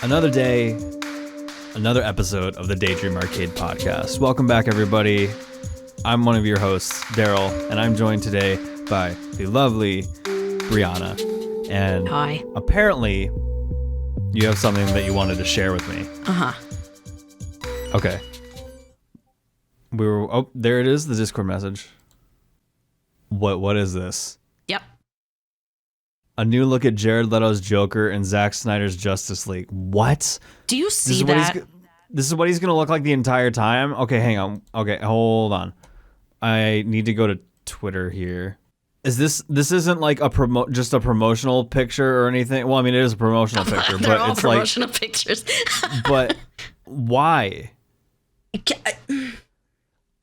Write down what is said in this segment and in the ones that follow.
Another day, another episode of the Daydream Arcade Podcast. Welcome back, everybody. I'm one of your hosts, Darryl, and I'm joined today by the lovely Brianna. And hi. Apparently, you have something that you wanted to share with me. Okay. There it is, the Discord message. What is this? Yep. A new look at Jared Leto's Joker and Zack Snyder's Justice League. What? Do you see that? This is what he's going to look like the entire time? Okay, hang on. Okay, hold on. I need to go to Twitter here. This isn't like just a promotional picture or anything? Well, I mean, it is a promotional picture, They're but all it's promotional pictures. But why?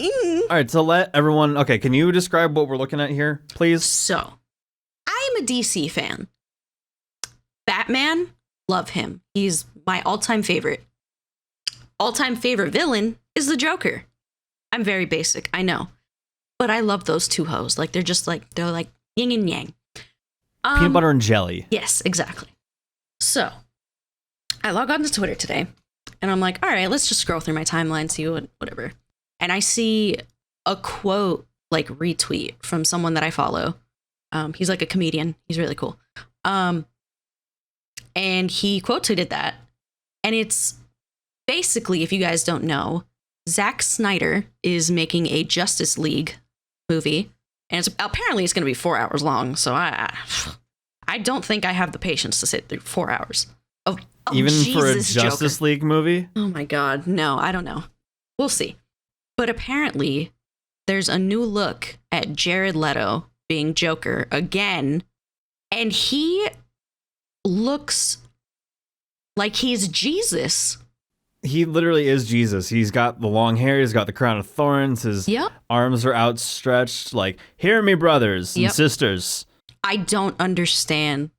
All right, so let everyone... Okay, can you describe what we're looking at here, please? So, I'm a DC fan. Batman, love him. He's my all-time favorite. All-time favorite villain is the Joker. I'm very basic, I know. But I love those two hoes. Like, they're like yin and yang. Peanut butter and jelly. Yes, exactly. So, I log on to Twitter today, and I'm like, all right, let's just scroll through my timeline, see whatever. And I see a quote, like, retweet from someone that I follow. He's like a comedian. He's really cool. And he quote tweeted that. And it's basically, if you guys don't know, Zack Snyder is making a Justice League movie. And apparently it's going to be 4 hours long. So I don't think I have the patience to sit through 4 hours. Even Jesus, for a Justice Joker. League movie? Oh my God. No, I don't know. We'll see. But apparently, there's a new look at Jared Leto being Joker again, and he looks like he's Jesus. He literally is Jesus. He's got the long hair. He's got the crown of thorns. His arms are outstretched. Like, hear me, brothers and sisters. I don't understand.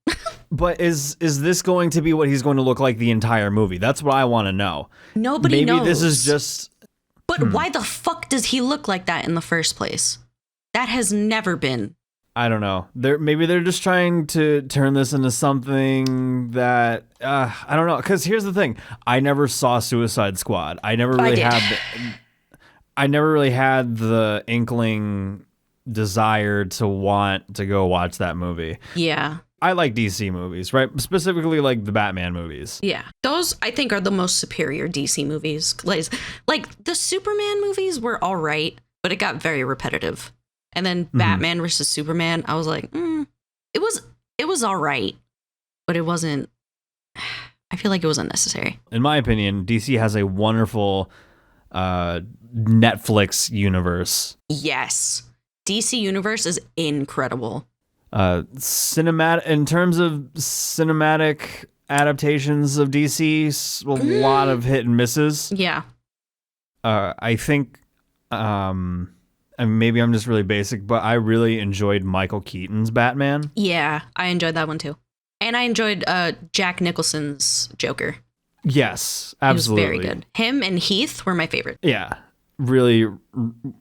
But is this going to be what he's going to look like the entire movie? That's what I want to know. Nobody knows. Maybe this is just... But why the fuck does he look like that in the first place? That has never been. I don't know. Maybe they're just trying to turn this into something that I don't know. Because here's the thing: I never saw Suicide Squad. I never really had the inkling desire to want to go watch that movie. Yeah. I like DC movies, right? Specifically, like the Batman movies. Yeah. Those, I think, are the most superior DC movies. Like, the Superman movies were all right, but it got very repetitive. And then Batman versus Superman, I was like, it was all right, but it wasn't, I feel like it was unnecessary. In my opinion, DC has a wonderful Netflix universe. Yes. DC universe is incredible. Cinematic, in terms of cinematic adaptations of DC, a lot of hit and misses. Yeah. I think, and maybe I'm just really basic, but I really enjoyed Michael Keaton's Batman. Yeah, I enjoyed that one too. And I enjoyed Jack Nicholson's Joker. Yes, absolutely. He was very good. Him and Heath were my favorite. Yeah. Really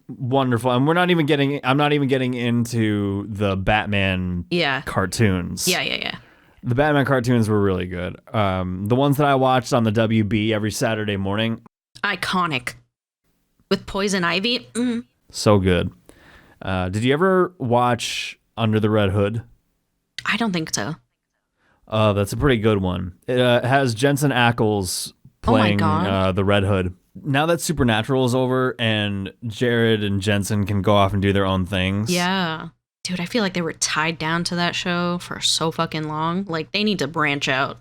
wonderful. And I'm not even getting into the Batman cartoons. Yeah. The Batman cartoons were really good. The ones that I watched on the WB every Saturday morning. Iconic. With Poison Ivy. So good. Did you ever watch Under the Red Hood? I don't think so. That's a pretty good one. It has Jensen Ackles playing the Red Hood. Now that Supernatural is over and Jared and Jensen can go off and do their own things. Yeah. Dude, I feel like they were tied down to that show for so fucking long. Like, they need to branch out.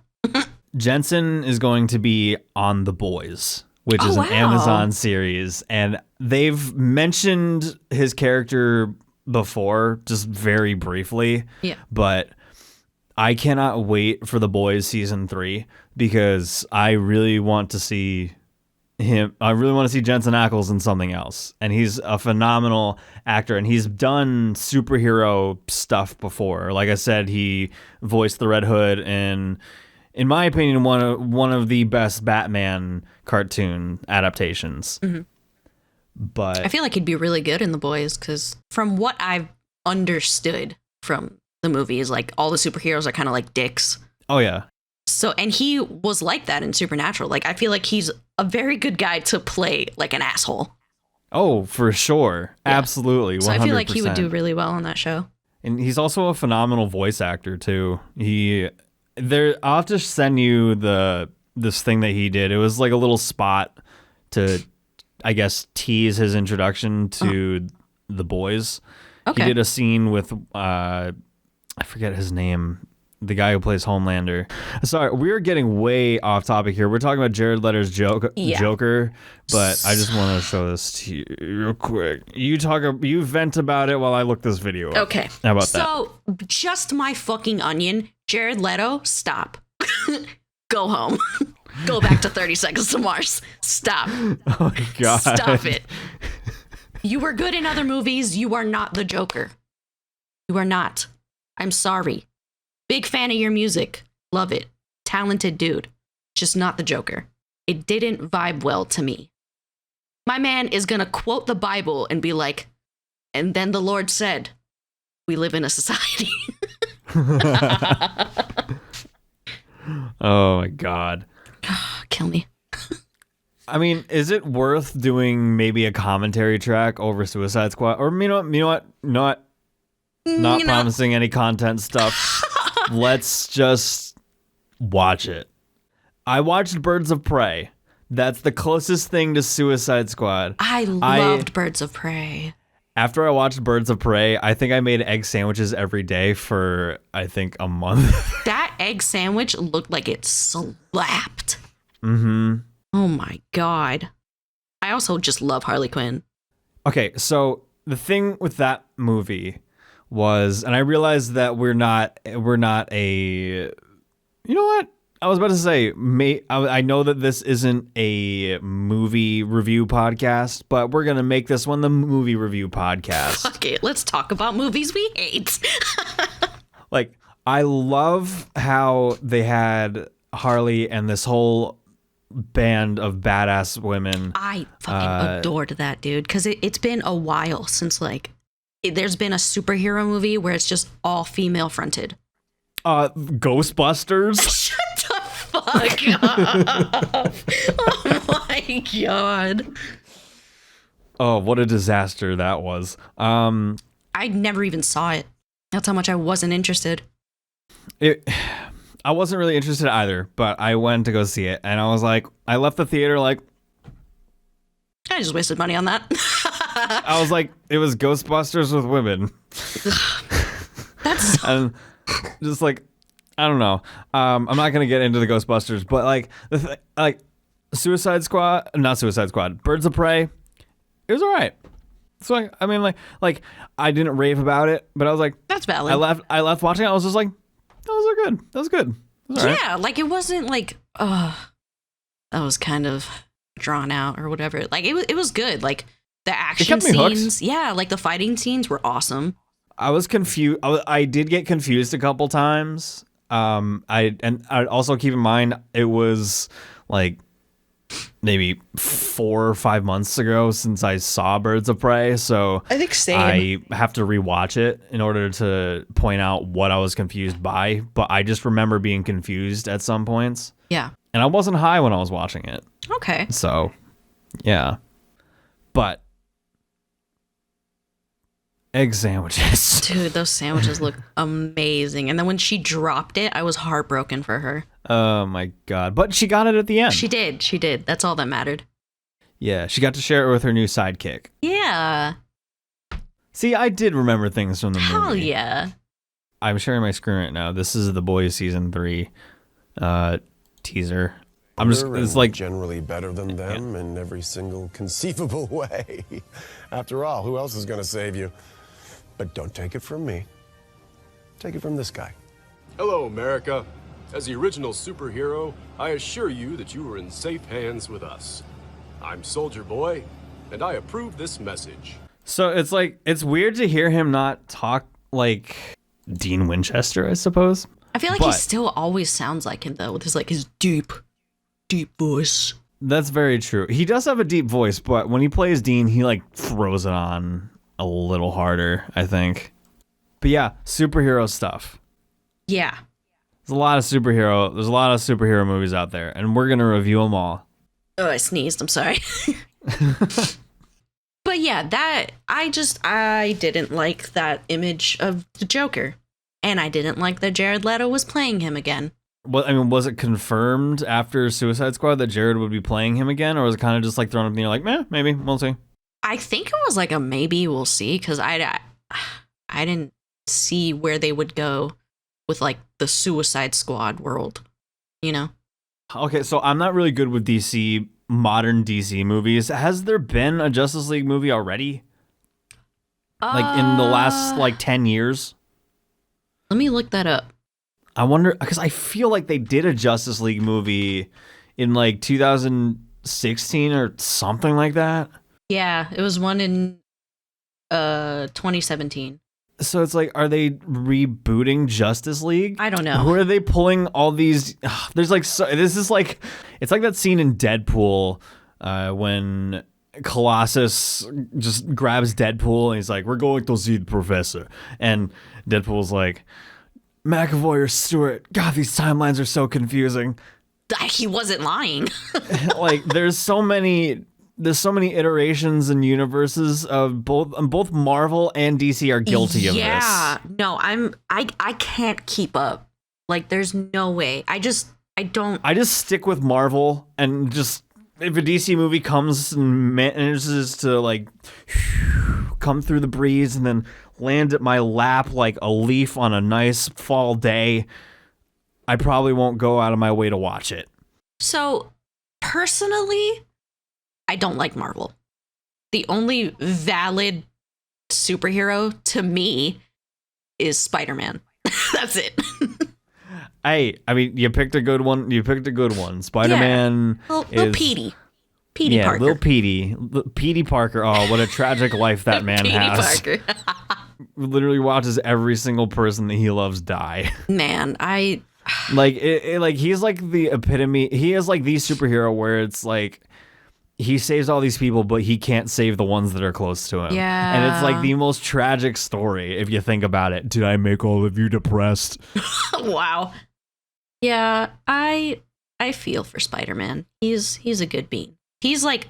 Jensen is going to be on The Boys, which is an Amazon series. And they've mentioned his character before, just very briefly. Yeah. But I cannot wait for The Boys season 3 because I really want to see him. I really want to see Jensen Ackles in something else, and he's a phenomenal actor, and he's done superhero stuff before. Like I said, he voiced the Red Hood, and in my opinion, one of the best Batman cartoon adaptations. But I feel like he'd be really good in The Boys because from what I've understood from the movies, like all the superheroes are kind of like dicks. Oh yeah. So, and he was like that in Supernatural. Like, I feel like he's a very good guy to play like an asshole. Oh, for sure. Yeah. Absolutely. 100%. So I feel like he would do really well on that show. And he's also a phenomenal voice actor too. I'll have to send you this thing that he did. It was like a little spot to, I guess, tease his introduction to the boys. Okay. He did a scene with I forget his name, the guy who plays Homelander. Sorry, we're getting way off topic here. We're talking about Jared Leto's Joker, but I just want to show this to you real quick. You vent about it while I look this video up. Okay. How about that? So, just my fucking onion. Jared Leto, stop. Go home. Go back to 30 Seconds to Mars. Stop. Oh my God. Stop it. You were good in other movies. You are not the Joker. You are not. I'm sorry. Big fan of your music. Love it. Talented dude. Just not the Joker. It didn't vibe well to me. My man is going to quote the Bible and be like, and then the Lord said, we live in a society. Oh my God. Kill me. I mean, is it worth doing maybe a commentary track over Suicide Squad? Or you know what? Not promising any content stuff. Let's just watch it. I watched Birds of Prey. That's the closest thing to Suicide Squad. I loved Birds of Prey. After I watched Birds of Prey, I think I made egg sandwiches every day for, I think, a month. That egg sandwich looked like it slapped. Mm-hmm. Oh my God. I also just love Harley Quinn. Okay, so the thing with that movie was, and I realized that we're not a, you know what? I was about to say, I know that this isn't a movie review podcast, but we're going to make this one the movie review podcast. Okay, let's talk about movies we hate. Like, I love how they had Harley and this whole band of badass women. I fucking adored that, dude, because it's been a while since, like, there's been a superhero movie where it's just all female fronted. Ghostbusters? Shut the fuck up. Oh my God. Oh, what a disaster that was. I never even saw it. That's how much I wasn't interested. I wasn't really interested either, but I went to go see it, and I was like, I left the theater like, I just wasted money on that. I was like, it was Ghostbusters with women. That's and just like, I don't know. I'm not gonna get into the Ghostbusters, but like like Suicide Squad, not Suicide Squad, Birds of Prey, it was alright. So I mean, like I didn't rave about it, but I was like, that's valid. I left watching it. I was just like, those are good. That was good. That was yeah, right. Like it wasn't like, that was kind of drawn out or whatever. Like it was good. Like the action scenes, yeah, like the fighting scenes were awesome. I was confused. I did get confused a couple times. I also keep in mind it was like maybe 4 or 5 months ago since I saw Birds of Prey, so I think same. I have to rewatch it in order to point out what I was confused by. But I just remember being confused at some points. Yeah, and I wasn't high when I was watching it. Okay. So, yeah, but. Egg sandwiches. Dude, those sandwiches look amazing. And then when she dropped it, I was heartbroken for her. Oh my God. But she got it at the end. She did. That's all that mattered. Yeah, she got to share it with her new sidekick. Yeah. See, I did remember things from the movie. Hell yeah. I'm sharing my screen right now. This is The Boys Season 3 teaser. I'm just, it's like generally better than them in every single conceivable way. After all, who else is going to save you? But don't take it from me. Take it from this guy. Hello, America. As the original superhero, I assure you that you are in safe hands with us. I'm Soldier Boy, and I approve this message. So it's like, it's weird to hear him not talk like Dean Winchester, I suppose. I feel like he still always sounds like him, though, with his deep voice. That's very true. He does have a deep voice, but when he plays Dean, he like throws it on a little harder, I think. But yeah, superhero stuff. Yeah. There's a lot of superhero movies out there, and we're gonna review them all. Oh, I sneezed. I'm sorry. But yeah, I didn't like that image of the Joker. And I didn't like that Jared Leto was playing him again. Well, I mean, was it confirmed after Suicide Squad that Jared would be playing him again? Or was it kind of just like thrown up in the air like, meh, maybe, we'll see? I think it was like a maybe, we'll see. Because I didn't see where they would go with like the Suicide Squad world, you know? Okay, so I'm not really good with DC, modern DC movies. Has there been a Justice League movie already? Like in the last like 10 years? Let me look that up. I wonder, because I feel like they did a Justice League movie in like 2016 or something like that. Yeah, it was one in 2017. So it's like, are they rebooting Justice League? I don't know. Where are they pulling all these? There's like, this is like, it's like that scene in Deadpool when Colossus just grabs Deadpool and he's like, we're going to see the professor. And Deadpool's like, McAvoy or Stewart, God, these timelines are so confusing. He wasn't lying. Like, there's so many iterations and universes of both Marvel and DC are guilty of this. Yeah, no, I can't keep up. Like, there's no way. I just stick with Marvel, and just if a DC movie comes and manages to like come through the breeze and then land at my lap like a leaf on a nice fall day, I probably won't go out of my way to watch it. So, personally, I don't like Marvel. The only valid superhero to me is Spider-Man. That's it. I mean, you picked a good one. Spider-Man Little Petey. Parker. Little Petey Parker. Oh, what a tragic life that man has. Parker. Literally watches every single person that he loves die. Man, like he's like the epitome. He is like the superhero where it's like he saves all these people, but he can't save the ones that are close to him. Yeah. And it's like the most tragic story if you think about it. Did I make all of you depressed? Wow. Yeah, I feel for Spider-Man. He's a good bean. He's like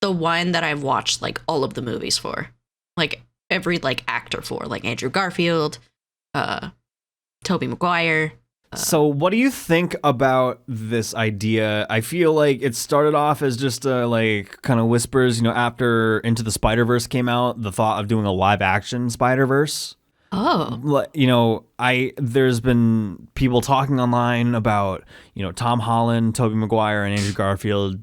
the one that I've watched like all of the movies for. Like every like actor for, like Andrew Garfield, Tobey Maguire. So what do you think about this idea? I feel like it started off as just like kind of whispers, after Into the Spider-Verse came out, the thought of doing a live action Spider-Verse. Oh. There's been people talking online about, Tom Holland, Tobey Maguire, and Andrew Garfield.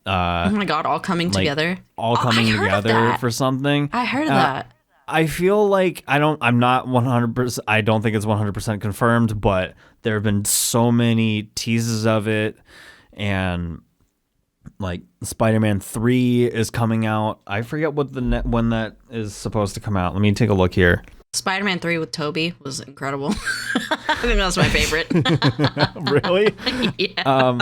Oh my God, all coming together. All coming together for something. I heard of that. I feel like I'm not 100%. I don't think it's 100% confirmed, but there have been so many teases of it, and like Spider-Man 3 is coming out. I forget what when that is supposed to come out. Let me take a look here. Spider-Man 3 with Tobey was incredible. I think that was my favorite. Really? Yeah.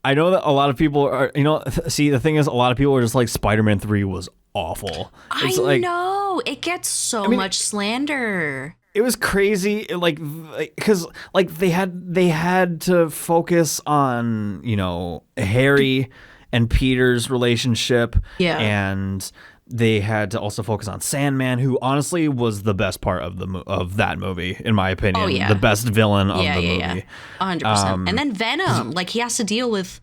I know that a lot of people are, the thing is, a lot of people are just like, Spider-Man 3 was awful. I know. It gets so much slander. It was crazy, because they had to focus on, Harry and Peter's relationship. Yeah. And they had to also focus on Sandman, who honestly was the best part of that movie, in my opinion. Oh, yeah. The best villain of the movie. Yeah. 100%. And then Venom, he has to deal with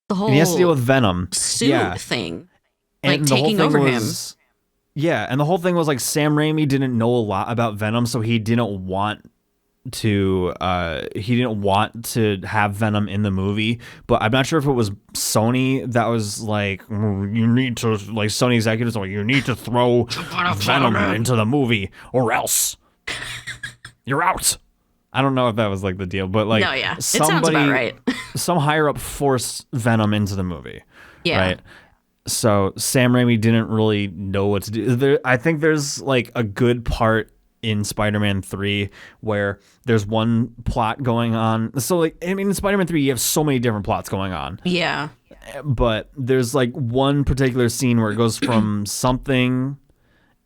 the whole. And he has to deal with Venom suit thing, and taking over him. Yeah, and the whole thing was like Sam Raimi didn't know a lot about Venom, so he didn't want to have Venom in the movie. But I'm not sure if it was Sony that was like, you need to, like, Sony executives were like, you need to throw Venom into the movie or else you're out. I don't know if that was like the deal, but like, no, yeah, it sounds about right. Some higher up forced Venom into the movie. Yeah. Right. So Sam Raimi didn't really know what to do. I think there's like a good part in Spider-Man 3 where there's one plot going on. So in Spider-Man 3 you have so many different plots going on. Yeah. But there's like one particular scene where it goes from something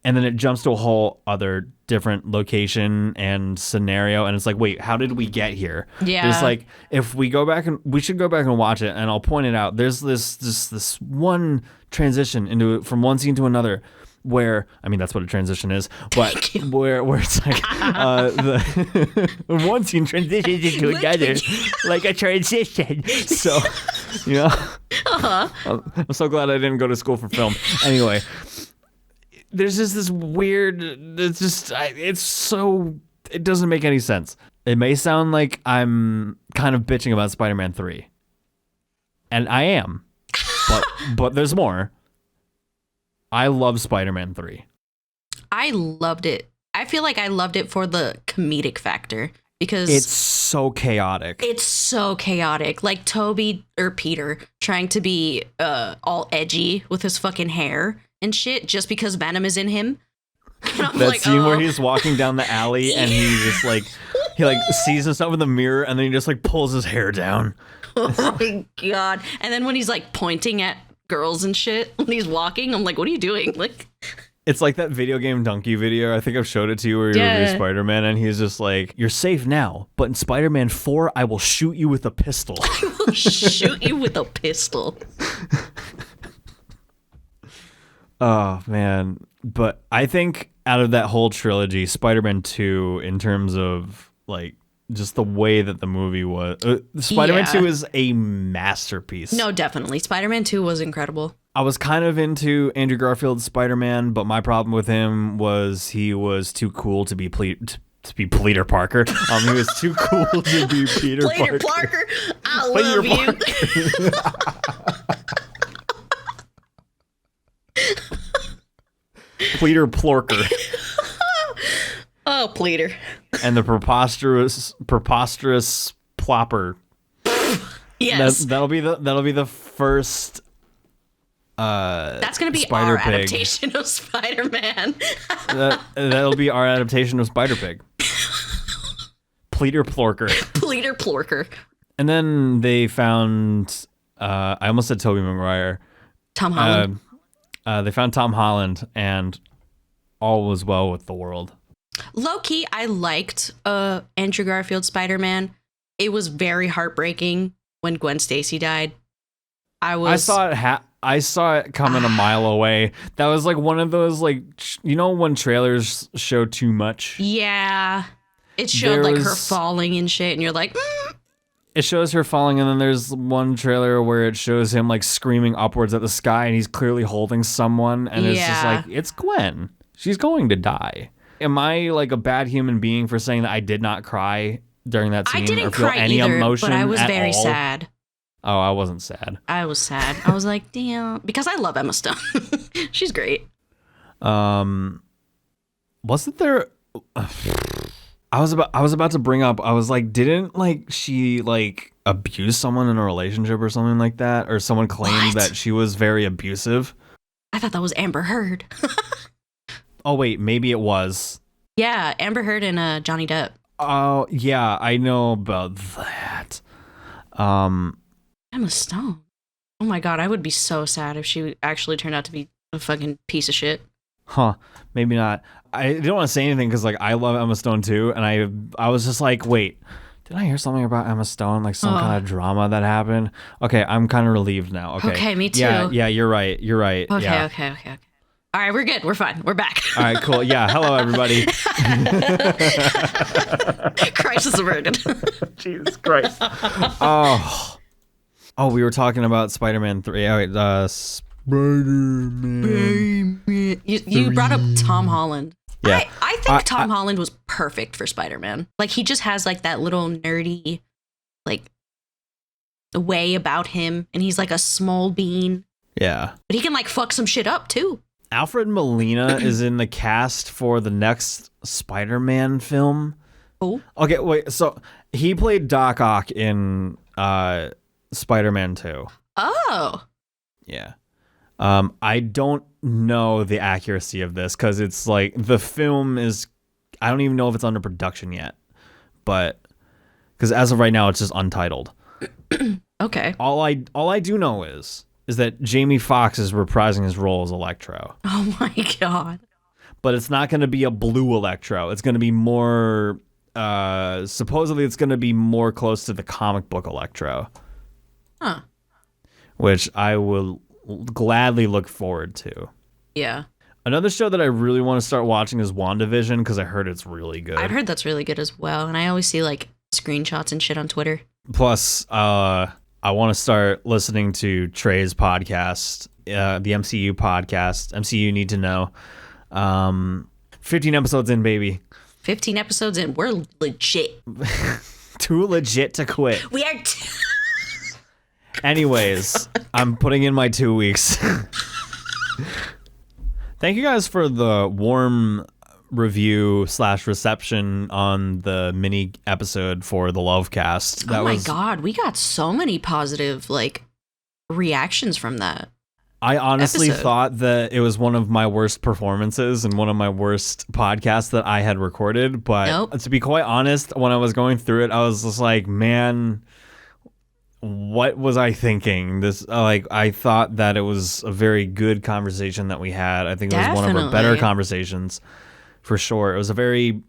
and then it jumps to a whole other different location and scenario, and it's like, wait, how did we get here? Yeah. There's like, if we go back, and we should go back and watch it, and I'll point it out. There's this one transition from one scene to another, where, I mean, that's what a transition is, but where it's like the one scene transitions into another, like a transition. So, you know, I'm so glad I didn't go to school for film. Anyway, there's just this weird, it doesn't make any sense. It may sound like I'm kind of bitching about Spider-Man 3, and I am, but there's more. I love Spider-Man 3. I loved it. I feel like I loved it for the comedic factor because it's so chaotic. It's so chaotic. Like Toby or Peter trying to be all edgy with his fucking hair and shit just because Venom is in him. That scene where he's walking down the alley and he just like sees himself in the mirror and then he just like pulls his hair down. Oh my god. And then when he's like pointing at girls and shit when he's walking, I'm like, what are you doing? Like, it's like that video game Donkey video. I think I've showed it to you where you're Spider-Man and he's just like, you're safe now, but in Spider-Man 4 I will shoot you with a pistol. I will shoot you with a pistol. Oh man. But I think out of that whole trilogy, Spider-Man 2, in terms of like just the way that the movie was, Spider-Man 2 is a masterpiece. No, definitely. Spider-Man 2 was incredible. I was kind of into Andrew Garfield's Spider-Man, but my problem with him was he was too cool to be Pleeter Parker. He was too cool to be Peter Parker. Plorker, I love you. Pleeter Plorker. Oh, Pleeter. And the preposterous plopper. Yes. That'll be the first that's gonna be Spider our Pig. adaptation of Spider-Man. That'll be our adaptation of Spider-Pig. Pleeter Plorker. Pleeter Plorker. And then they found I almost said Tobey Maguire. Tom Holland. They found Tom Holland, and all was well with the world. Low-key, I liked Andrew Garfield Spider-Man. It was very heartbreaking when Gwen Stacy died. I saw it coming a mile away. That was like one of those, like, you know when trailers show too much? Yeah. It showed like her falling and shit, and you're like, It shows her falling, and then there's one trailer where it shows him like screaming upwards at the sky, and he's clearly holding someone, and it's just like, it's Gwen. She's going to die. Am I like a bad human being for saying that I did not cry during that scene? I didn't or feel cry any either, emotion but I was at very all? sad. Oh, I wasn't sad. I was sad. I was like, damn, because I love Emma Stone. She's great. Wasn't there? I was about to bring up. I was like, didn't like she like abuse someone in a relationship or something like that, or someone claimed that she was very abusive? I thought that was Amber Heard. Oh wait, maybe it was. Yeah, Amber Heard and Johnny Depp. Oh yeah, I know about that. Emma Stone. Oh my god, I would be so sad if she actually turned out to be a fucking piece of shit. Huh? Maybe not. I don't want to say anything because like I love Emma Stone too, and I was just like, wait, did I hear something about Emma Stone, like some kind of drama that happened? Okay, I'm kind of relieved now. Okay, me too. Yeah, you're right. Okay. Okay. All right, we're good. We're fine. We're back. All right, cool. Yeah, hello everybody. Crisis averted. Jesus Christ. Oh, we were talking about Spider-Man 3. Oh, wait, Spider-Man. You brought up Tom Holland. Yeah. I think Tom Holland was perfect for Spider-Man. Like, he just has like that little nerdy, like, way about him, and he's like a small bean. Yeah. But he can like fuck some shit up too. Alfred Molina is in the cast for the next Spider-Man film. Oh. Okay, wait. So he played Doc Ock in Spider-Man 2. Oh. Yeah. I don't know the accuracy of this because it's like the film is, I don't even know if it's under production yet, but because as of right now it's just untitled. Okay. All I do know is that Jamie Foxx is reprising his role as Electro. Oh my god. but it's not going to be a blue Electro. It's going to be more, supposedly it's going to be more close to the comic book Electro. Huh. Which I will gladly look forward to. Yeah. Another show that I really want to start watching is Wanda Vision because I heard it's really good. I've heard that's really good as well, and I always see like screenshots and shit on Twitter. Plus, I want to start listening to Trey's podcast, the MCU podcast, MCU Need to Know. 15 episodes in, baby. 15 episodes in, we're legit. Too legit to quit. We are. Anyways, I'm putting in my 2 weeks. Thank you guys for the warm review / reception on the mini episode for the Lovecast. Oh my God, we got so many positive like reactions from that. I honestly episode. thought that it was one of my worst performances and one of my worst podcasts that I had recorded. But to be quite honest, when I was going through it, I was just like, man, what was I thinking? This I thought that it was a very good conversation that we had. I think it was one of our better conversations for sure. It was a very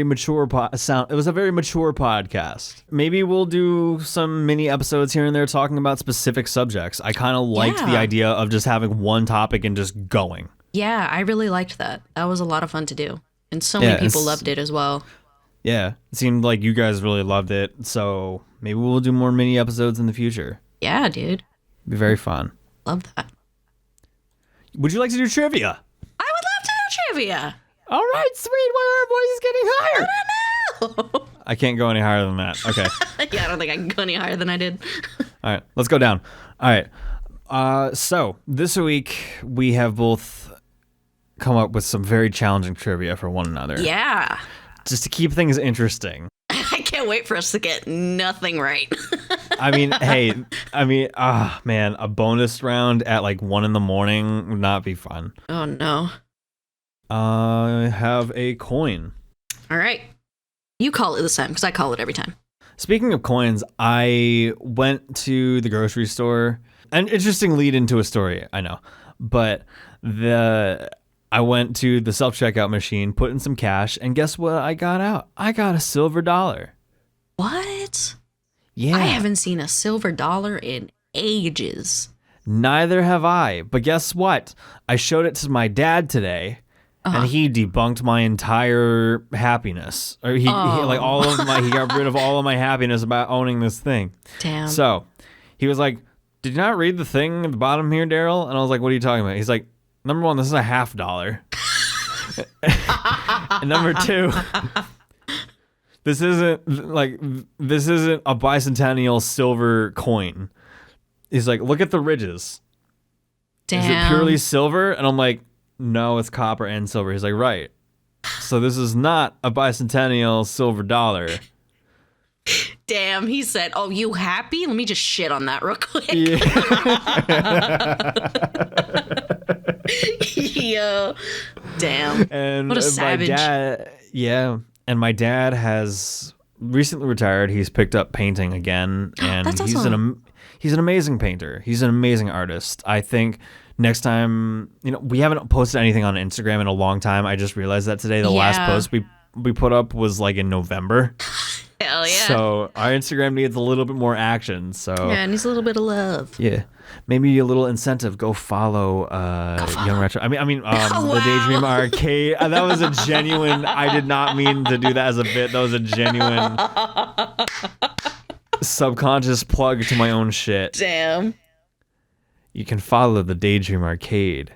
mature podcast. Maybe we'll do some mini episodes here and there talking about specific subjects. I kind of liked the idea of just having one topic and just going. Yeah, I really liked that. That was a lot of fun to do. And so many people loved it as well. Yeah, it seemed like you guys really loved it. So maybe we'll do more mini episodes in the future. Yeah, dude. It'd be very fun. Love that. Would you like to do trivia? I would love to do trivia. All right, sweet. Why are our voices getting higher? I don't know. I can't go any higher than that. Okay. Yeah, I don't think I can go any higher than I did. All right, let's go down. All right. So this week we have both come up with some very challenging trivia for one another. Yeah. Just to keep things interesting. I can't wait for us to get nothing right. Man, a bonus round at like 1 a.m. would not be fun. Oh, no. I have a coin. All right. You call it this time because I call it every time. Speaking of coins, I went to the grocery store. An interesting lead into a story, I know. But I went to the self-checkout machine, put in some cash, and guess what I got out? I got a silver dollar. What? Yeah. I haven't seen a silver dollar in ages. Neither have I. But guess what? I showed it to my dad today, and he debunked my entire happiness. Or he got rid of all of my happiness about owning this thing. Damn. So he was like, "Did you not read the thing at the bottom here, Daryl?" And I was like, "What are you talking about?" He's like, "Number one, this is a $50. And number two, this isn't a bicentennial silver coin." He's like, "Look at the ridges. Damn. Is it purely silver?" And I'm like, "No, it's copper and silver." He's like, "Right. So this is not a bicentennial silver dollar." Damn, he said, "Oh, you happy? Let me just shit on that real quick." Yeah. Yo, damn. And what a savage. My dad has recently retired. He's picked up painting again, and That's he's awesome. He's an amazing painter. He's an amazing artist. I think next time, we haven't posted anything on Instagram in a long time. I just realized that today. The last post we put up was like in November. Hell yeah. So our Instagram needs a little bit more action. So yeah, it needs a little bit of love. Yeah, maybe a little incentive. Go follow Young Retro. The Daydream Arcade. That was a genuine. I did not mean to do that as a bit. That was a genuine subconscious plug to my own shit. Damn. You can follow the Daydream Arcade.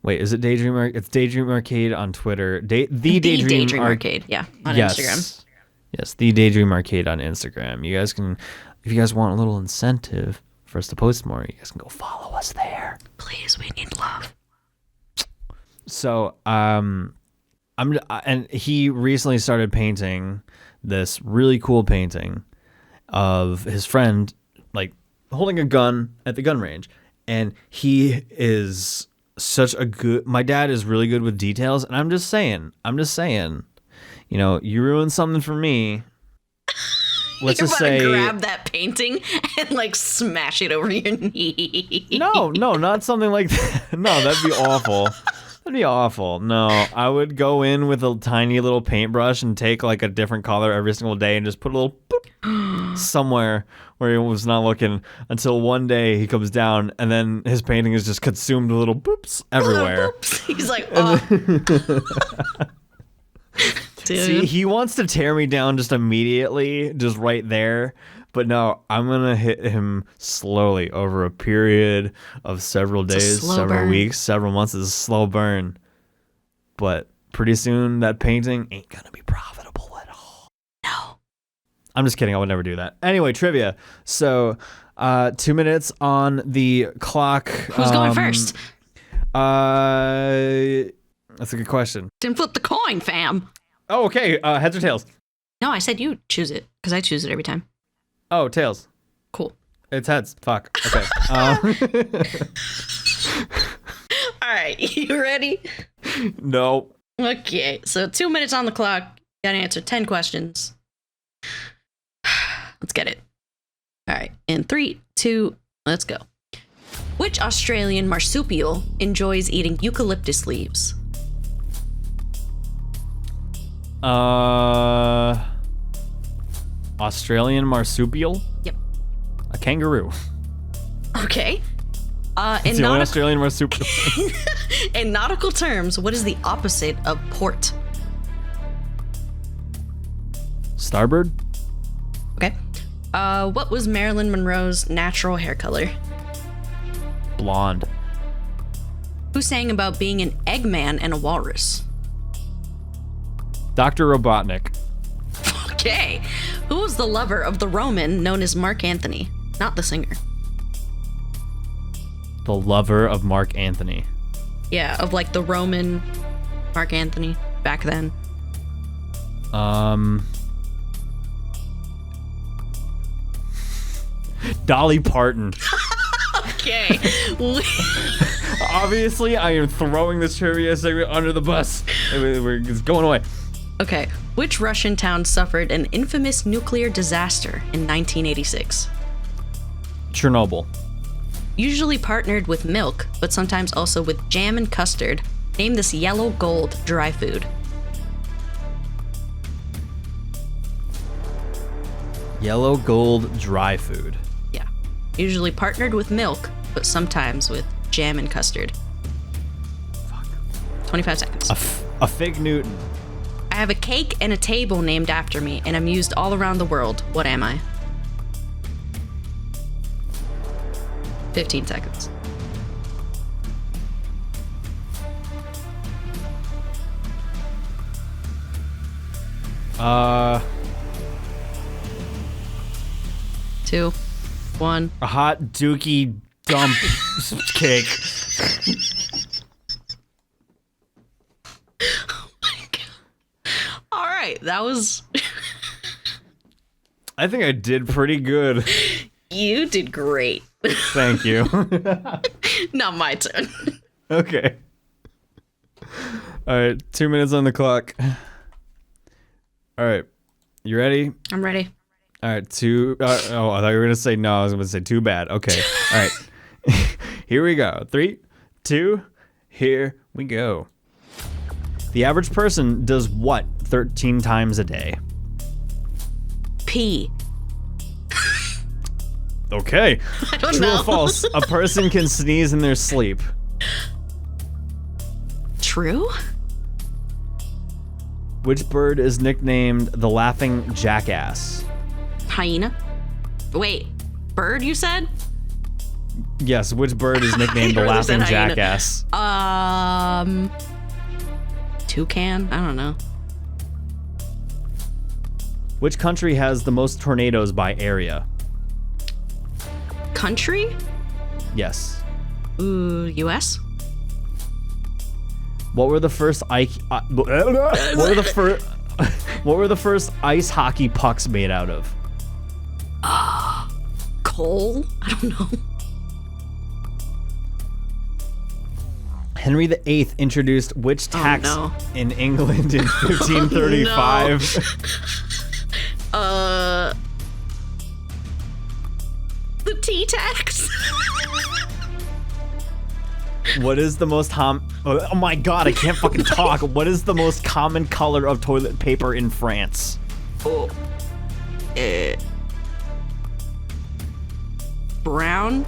Wait, is it Daydream? It's Daydream Arcade on Twitter. The Daydream Arcade. Yeah, on Instagram. Yes, the Daydream Arcade on Instagram. You guys can, if you guys want a little incentive for us to post more, you guys can go follow us there. Please, we need love. So, and he recently started painting this really cool painting of his friend, like holding a gun at the gun range, and he is such a good. My dad is really good with details, and I'm just saying. You ruined something for me. Let's You're just about say, to grab that painting and like smash it over your knee. No, not something like that. No, that'd be awful. That'd be awful. No, I would go in with a tiny little paintbrush and take like a different color every single day and just put a little boop somewhere where he was not looking until one day he comes down and then his painting is just consumed with little boops everywhere. Boops. He's like, oh. Dude. See, he wants to tear me down just immediately, just right there. But no, I'm going to hit him slowly over a period of several days, several weeks, several months. It's a slow burn. But pretty soon, that painting ain't going to be profitable at all. No. I'm just kidding. I would never do that. Anyway, trivia. So, 2 minutes on the clock. Who's going first? That's a good question. Didn't flip the coin, fam. Oh, okay. Heads or tails? No, I said you choose it because I choose it every time. Oh, tails. Cool. It's heads. Fuck. Okay. All right. You ready? No. Okay. So 2 minutes on the clock. You got to answer 10 questions. Let's get it. All right. In 3, 2, let's go. Which Australian marsupial enjoys eating eucalyptus leaves? Australian marsupial? Yep. A kangaroo. Okay. It's the only Australian marsupial. In nautical terms, what is the opposite of port? Starboard? Okay. What was Marilyn Monroe's natural hair color? Blonde. Who sang about being an Eggman and a walrus? Dr. Robotnik. Okay. Who was the lover of the Roman known as Mark Antony? Not the singer. The lover of Mark Antony. Yeah, of like the Roman Mark Antony back then. Dolly Parton. Okay. Obviously, I am throwing this trivia segment under the bus. It's going away. Okay. Which Russian town suffered an infamous nuclear disaster in 1986? Chernobyl. Usually partnered with milk, but sometimes also with jam and custard. Name this yellow gold dry food. Yellow gold dry food. Yeah. Usually partnered with milk, but sometimes with jam and custard. Fuck. 25 seconds. A fig Newton. I have a cake and a table named after me, and I'm used all around the world. What am I? 15 seconds. Two, one. A hot dookie dump cake. Oh my god. All right, that was... I think I did pretty good. You did great. Thank you. Not my turn. Okay. All right, 2 minutes on the clock. All right, you ready? I'm ready. All right, I thought you were gonna say no. I was gonna say too bad. Okay, all right. Here we go. 3, 2, here we go. The average person does what 13 times a day? Pee. Okay. I don't True know. or false? A person can sneeze in their sleep. True? Which bird is nicknamed the laughing jackass? Hyena? Wait, bird you said? Yes, which bird is nicknamed the I really laughing said hyena. jackass? Toucan? I don't know. Which country has the most tornadoes by area? Country? Yes. Ooh, US? What were the first what were the first ice hockey pucks made out of? Coal? I don't know. Henry VIII introduced which tax no. in England in 1535? The tea tax? What is the most oh my god, I can't fucking talk. What is the most common color of toilet paper in France? Oh. Brown?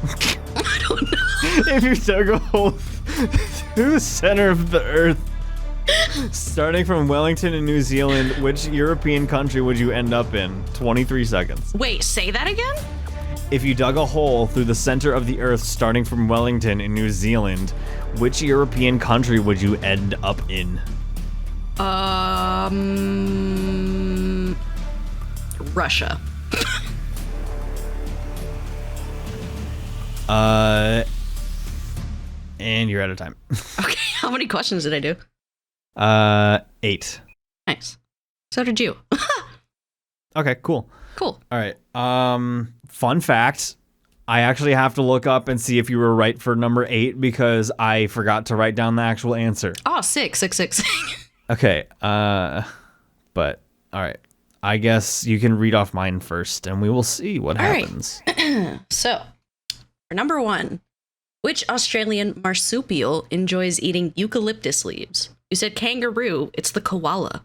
I don't know. If you dug a hole through the center of the earth, starting from Wellington in New Zealand, which European country would you end up in? 23 seconds. Wait, say that again? If you dug a hole through the center of the earth, starting from Wellington in New Zealand, which European country would you end up in? Russia. And you're out of time. Okay, how many questions did I do? 8. Nice. So did you. Okay, cool. Cool. All right. Fun fact. I actually have to look up and see if you were right for number 8 because I forgot to write down the actual answer. Oh, 6. Okay. But all right. I guess you can read off mine first and we will see what happens. Right. So, for number 1, which Australian marsupial enjoys eating eucalyptus leaves? You said kangaroo. It's the koala.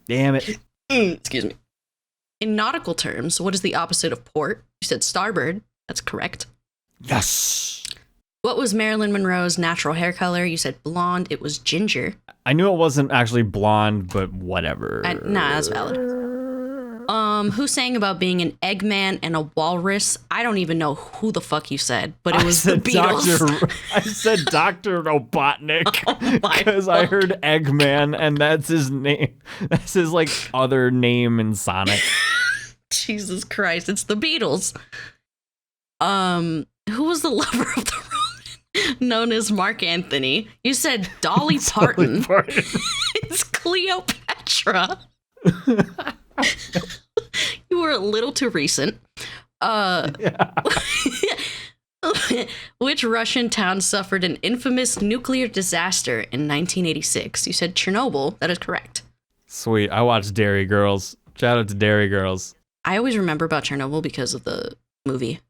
Damn it. Excuse me. In nautical terms, what is the opposite of port? You said starboard. That's correct. Yes. What was Marilyn Monroe's natural hair color? You said blonde. It was ginger. I knew it wasn't actually blonde, but whatever. Nah, that's valid. Who sang about being an Eggman and a walrus? I don't even know who the fuck you said, but it was the Beatles. I said Dr. Robotnik because Oh I heard Eggman and that's his name. That's his like other name in Sonic. Jesus Christ, it's the Beatles. Who was the lover of the Roman known as Mark Anthony? You said Dolly Parton. It's Cleopatra. You were a little too recent. Which Russian town suffered an infamous nuclear disaster in 1986? You said Chernobyl. That is correct. Sweet. I watched Dairy Girls. Shout out to Dairy Girls. I always remember about Chernobyl because of the movie.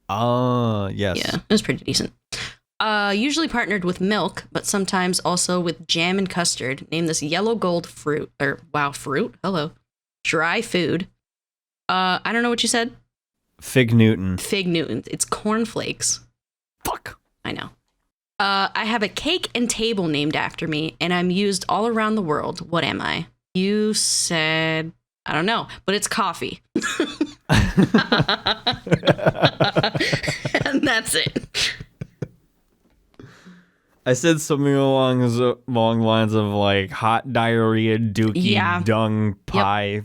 Oh, yes. Yeah, it was pretty decent. Usually partnered with milk, but sometimes also with jam and custard. Name this yellow gold fruit. Fruit? Hello. Dry food. I don't know what you said. Fig Newton. Fig Newton. It's cornflakes. Fuck. I know. I have a cake and table named after me, and I'm used all around the world. What am I? You said, I don't know, but it's coffee. And that's it. I said something along the lines of like hot diarrhea, dookie, dung pie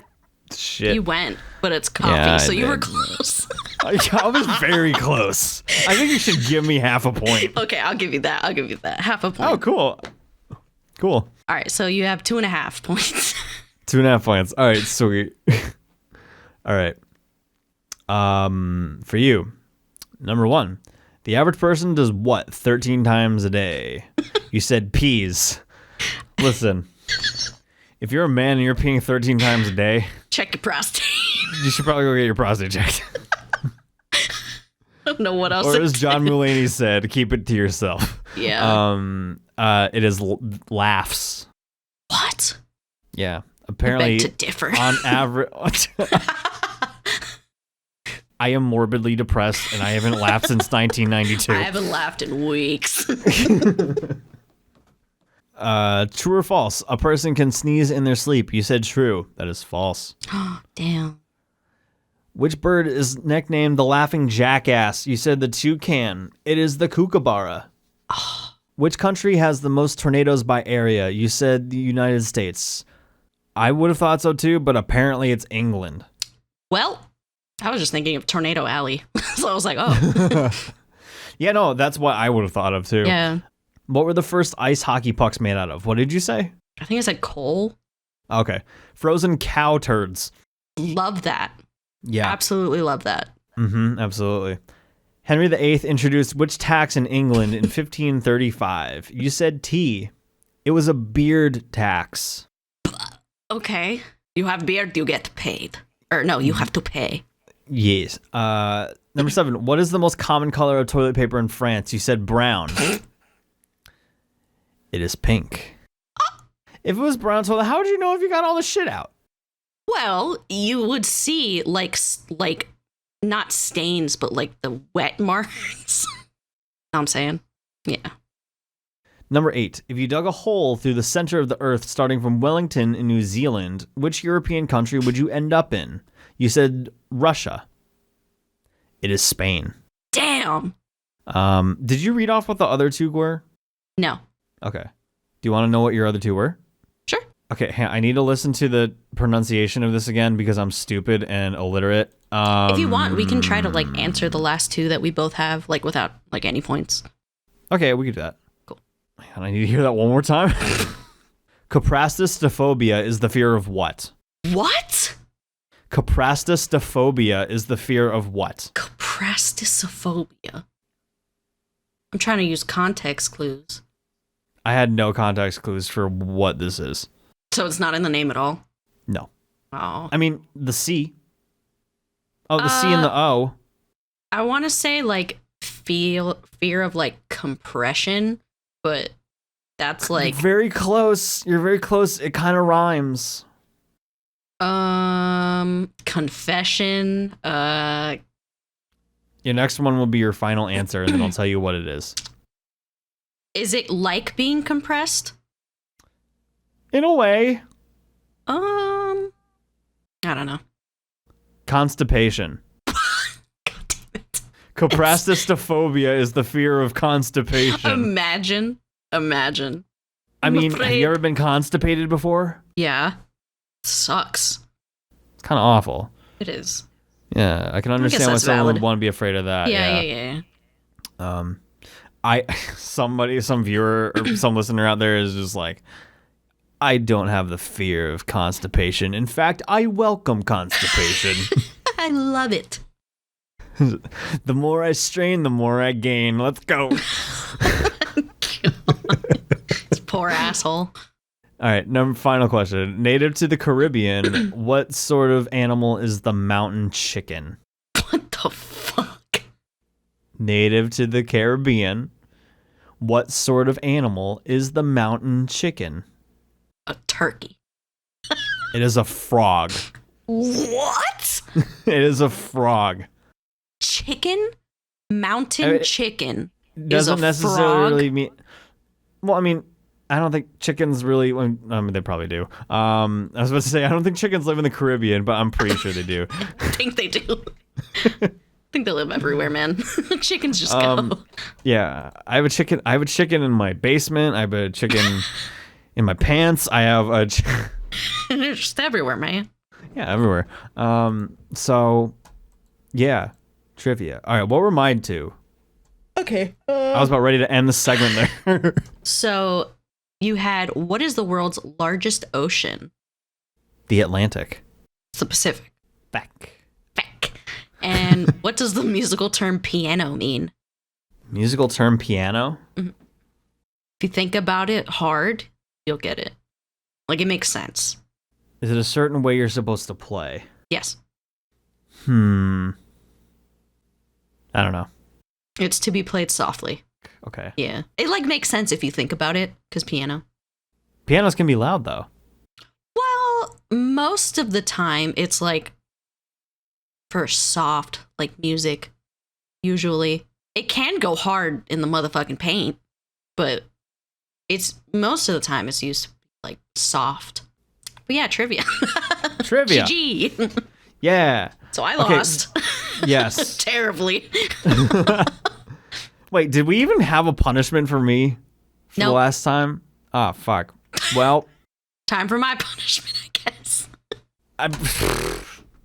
shit. You went, but it's coffee, so you were close. I was very close. I think you should give me half a point. Okay, I'll give you that. Half a point. Oh, cool. Cool. All right, so you have 2.5 points. 2.5 points. All right, sweet. All right. For you, number 1. The average person does what 13 times a day? You said peas. Listen, if you're a man and you're peeing 13 times a day, check your prostate. You should probably go get your prostate checked. I don't know what else. Or as John Mulaney said, keep it to yourself. Yeah. It is laughs. What? Yeah. Apparently, I beg to differ. On average. I am morbidly depressed and I haven't laughed since 1992. I haven't laughed in weeks. True or false? A person can sneeze in their sleep. You said true. That is false. Damn. Which bird is nicknamed the laughing jackass? You said the toucan. It is the kookaburra. Which country has the most tornadoes by area? You said the United States. I would have thought so too, but apparently it's England. Well, I was just thinking of Tornado Alley. So I was like, oh. Yeah, no, that's what I would have thought of too. Yeah. What were the first ice hockey pucks made out of? What did you say? I think I said coal. Okay. Frozen cow turds. Love that. Yeah. Absolutely love that. Mm-hmm, absolutely. Henry VIII introduced which tax in England in 1535? You said tea. It was a beard tax. Okay. You have beard, you get paid. Or no, you have to pay. Yes. Number 7. What is the most common color of toilet paper in France? You said brown. It is pink. If it was brown toilet, how would you know if you got all the shit out? Well, you would see like not stains, but like the wet marks. Know what I'm saying? Yeah. Number 8. If you dug a hole through the center of the earth starting from Wellington in New Zealand, which European country would you end up in? You said Russia. It is Spain. Damn. Did you read off what the other 2 were? No. Okay. Do you want to know what your other 2 were? Sure. Okay, I need to listen to the pronunciation of this again because I'm stupid and illiterate. If you want, we can try to like answer the last 2 that we both have, like without like any points. Okay, we can do that. Cool. And I need to hear that one more time. Copractistophobia is the fear of what? What? Copractistophobia is the fear of what? Copractistophobia. I'm trying to use context clues. I had no context clues for what this is. So it's not in the name at all? No. Oh. I mean, the C. Oh, the C and the O. I want to say like fear of like compression, but that's like very close. You're very close. It kind of rhymes. Confession. Your next one will be your final answer, and then I'll tell you what it is. Is it like being compressed? In a way. I don't know. Constipation. God damn it. Copractistophobia is the fear of constipation. Imagine. I mean, have you ever been constipated before? Yeah. Sucks. It's kind of awful. It is. Yeah, I can understand why someone would want to be afraid of that. Yeah. Some viewer or some listener out there is just like, I don't have the fear of constipation. In fact, I welcome constipation. I love it. The more I strain, the more I gain. Let's go. This poor asshole. All right, final question. Native to the Caribbean, what sort of animal is the mountain chicken? What the fuck? Native to the Caribbean, what sort of animal is the mountain chicken? A turkey. It is a frog. What? It is a frog. Chicken? Mountain chicken. Doesn't is a necessarily frog? mean. Well, I mean, I don't think chickens really. I mean, they probably do. I was about to say I don't think chickens live in the Caribbean, but I'm pretty sure they do. I think they do. I think they live everywhere, man. Chickens just go. Yeah, I have a chicken. I have a chicken in my basement. I have a chicken in my pants. I have a. They're just everywhere, man. Yeah, everywhere. So, yeah, trivia. All right, what were mine two? Okay. I was about ready to end the segment there. So, you had, what is the world's largest ocean? The Atlantic. It's the Pacific. Back. And what does the musical term piano mean? Musical term piano? Mm-hmm. If you think about it hard, you'll get it. Like, it makes sense. Is it a certain way you're supposed to play? Yes. I don't know. It's to be played softly. Okay. Yeah. It, like, makes sense if you think about it, because piano. Pianos can be loud, though. Well, most of the time, it's, like, for soft, like, music, usually. It can go hard in the motherfucking paint, but it's, most of the time, it's used to be, like, soft. But yeah, trivia. Trivia. GG. Yeah. So I lost. Yes. Terribly. Wait, did we even have a punishment for me for the last time? Ah, fuck. Well. Time for my punishment, I guess.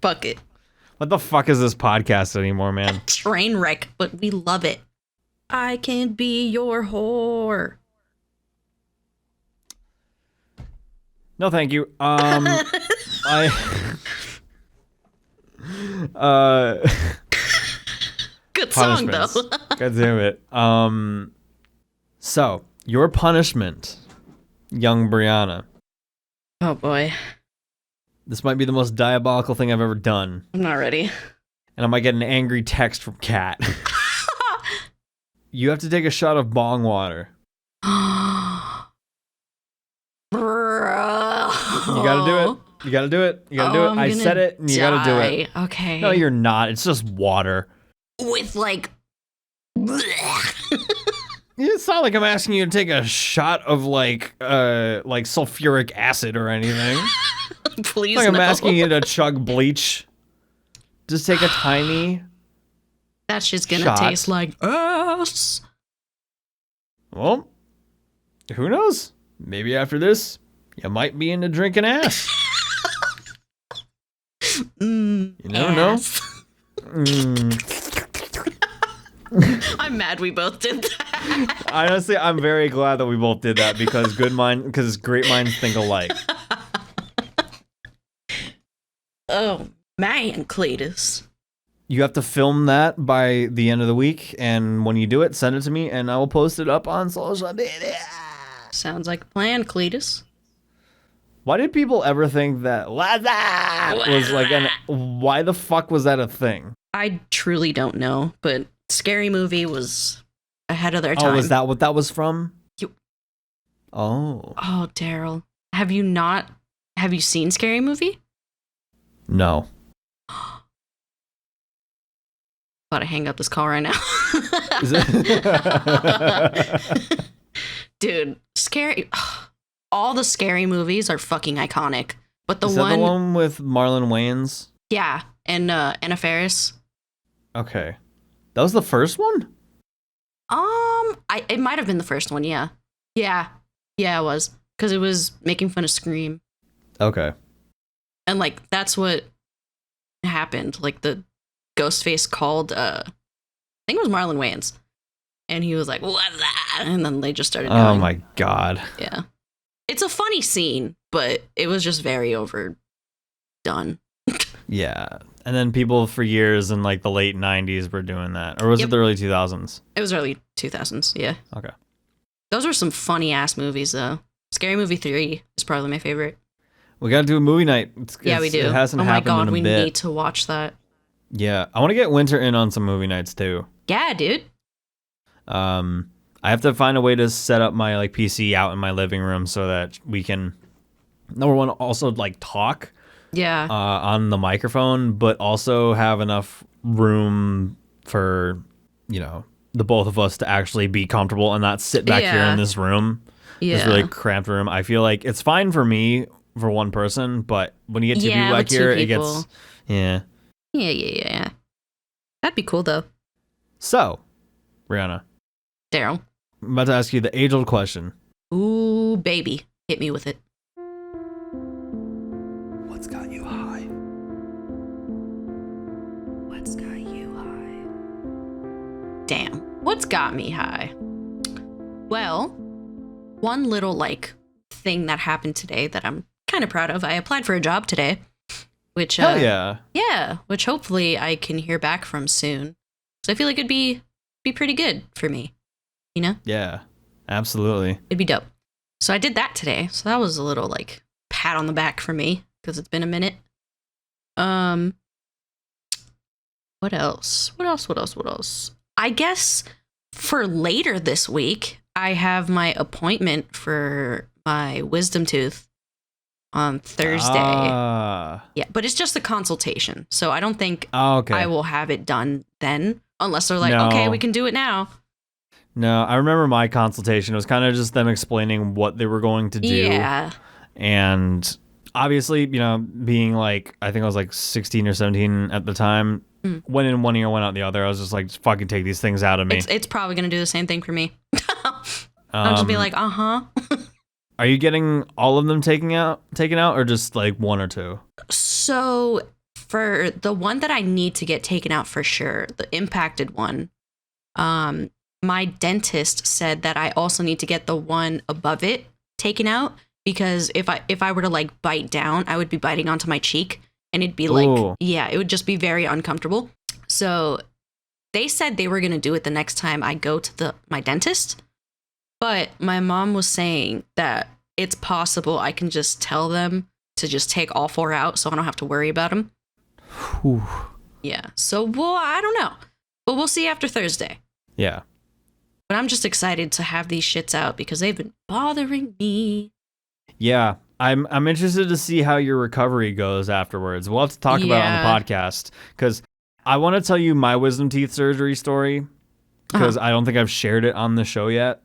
Fuck it. What the fuck is this podcast anymore, man? Train wreck, but we love it. I can be your whore. No, thank you. Good song, though. God damn it. So, your punishment, young Brianna. Oh, boy. This might be the most diabolical thing I've ever done. I'm not ready. and I might get an angry text from Kat. You have to take a shot of bong water. You gotta do it. You gotta do it. You gotta do it. I said it, and you gotta do it. Okay. No, you're not. It's just water. With like... It's not like I'm asking you to take a shot of like sulfuric acid or anything. Please, like I'm no. asking you to chug bleach. Just take a tiny. That shit's gonna shot. taste like ass. Well, who knows? Maybe after this, you might be into drinking ass. You never know. I'm mad we both did that. Honestly, I'm very glad that we both did that because great minds think alike. Oh man, Cletus. You have to film that by the end of the week, and when you do it, send it to me, and I will post it up on social media. Sounds like a plan, Cletus. Why did people ever think that was like why the fuck was that a thing? I truly don't know, but Scary Movie was ahead of their time. Oh, is that what that was from? Oh, Daryl. Have you seen Scary Movie? No. About to hang up this call right now. Is it? Dude, scary. All the Scary movies are fucking iconic. But Is that the one with Marlon Wayans? Yeah, and Anna Faris. Okay. That was the first one? It might have been the first one, yeah. Yeah, it was. Because it was making fun of Scream. Okay. And, like, that's what happened. Like, the Ghostface called, I think it was Marlon Wayans. And he was like, what that? And then they just started going. Oh, my God. Yeah. It's a funny scene, but it was just very overdone. Yeah. And then people for years in, like, the late 90s were doing that. Or was it the early 2000s? It was early 2000s, yeah. Okay. Those were some funny-ass movies, though. Scary Movie 3 is probably my favorite. We got to do a movie night. Yeah, we do. It hasn't happened in a bit. We need to watch that. Yeah. I want to get Winter in on some movie nights, too. Yeah, dude. I have to find a way to set up my like PC out in my living room so that we can, number one, also like talk on the microphone, but also have enough room for, you know, the both of us to actually be comfortable and not sit back here in this room. This really cramped room. I feel like it's fine for me for one person, but when you get two people back here, it gets, Yeah. That'd be cool, though. So, Brianna. Daryl. I'm about to ask you the age-old question. Ooh, baby. Hit me with it. What's got you high? What's got you high? Damn. What's got me high? Well, one little, like, thing that happened today that I'm kind of proud of. I applied for a job today, which... Hell yeah. Yeah, which hopefully I can hear back from soon. So I feel like it'd be pretty good for me. You know? Yeah, absolutely. It'd be dope. So I did that today. So that was a little like pat on the back for me because it's been a minute. What else? I guess for later this week, I have my appointment for my wisdom tooth on Thursday. Yeah, but it's just a consultation. So I don't think I will have it done then unless they're like, okay, we can do it now. No, I remember my consultation. It was kind of just them explaining what they were going to do. Yeah. And obviously, you know, being like, I think I was like 16 or 17 at the time, went in one ear, went out the other. I was just like, just fucking take these things out of me. It's probably going to do the same thing for me. I'll just be like, uh-huh. Are you getting all of them taken out or just like one or two? So for the one that I need to get taken out for sure, the impacted one, my dentist said that I also need to get the one above it taken out because if I were to like bite down, I would be biting onto my cheek and it'd be like, it would just be very uncomfortable. So they said they were going to do it the next time I go to my dentist. But my mom was saying that it's possible I can just tell them to just take all four out so I don't have to worry about them. Whew. Yeah. So, well, I don't know. But we'll see after Thursday. Yeah. But I'm just excited to have these shits out because they've been bothering me. Yeah. I'm interested to see how your recovery goes afterwards. We'll have to talk about it on the podcast because I want to tell you my wisdom teeth surgery story because I don't think I've shared it on the show yet.